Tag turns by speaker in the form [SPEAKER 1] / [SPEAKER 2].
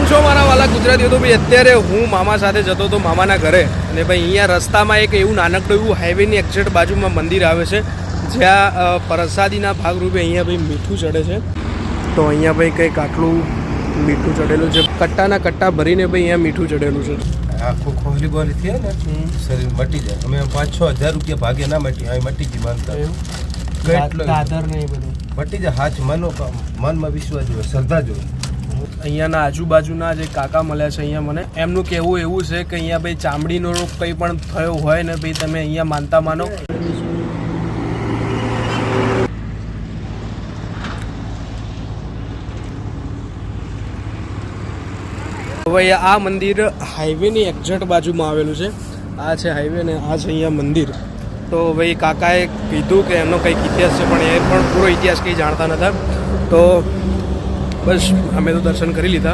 [SPEAKER 1] છો મારા વાલા ગુજરાતીઓ? તો ભાઈ અત્યારે હું મામા સાથે જતો હતો મામાના ઘરે, અને ભાઈ અહીંયા રસ્તામાં એક એવું નાનકડું એવું હાઈવેની એક્ઝેક્ટ બાજુમાં મંદિર આવે છે, જ્યાં પ્રસાદીના ભાગરૂપે અહીંયા ભાઈ મીઠું ચડે છે. તો અહીંયા ભાઈ કંઈક આટલું મીઠું ચડેલું છે, કટ્ટાના કટ્ટા ભરીને ભાઈ અહીંયા મીઠું ચડેલું છે.
[SPEAKER 2] આખું ખોલી બોલી થઈ ને શરીર મટી જાય. અમે 5-6 હજાર રૂપિયા ભાગે ના મટી, હવે મટી ગઈ માનતા
[SPEAKER 1] દાદર ને એ બધું
[SPEAKER 2] મટી જાય. હાથ મનમાં વિશ્વાસ જોઈએ, શ્રદ્ધા જોઈએ.
[SPEAKER 1] અહીંયાના આજુબાજુના જે કાકા મળ્યા છે અહીંયા મને, એમનું કહેવું એવું છે કે અહીંયા ભાઈ ચામડીનો રોગ કંઈ પણ થયો હોય ને ભાઈ તમે અહીંયા માનતા માનો. ભાઈ આ મંદિર હાઈવેની એક્ઝેક્ટ બાજુમાં આવેલું છે. આ છે હાઈવે ને આ છે અહીંયા મંદિર. તો ભાઈ કાકાએ કીધું કે એમનો કંઈક ઇતિહાસ છે, પણ એ પણ પૂરો ઇતિહાસ કંઈ જાણતા નહોતા. તો બસ અમે તો દર્શન કરી લીધા.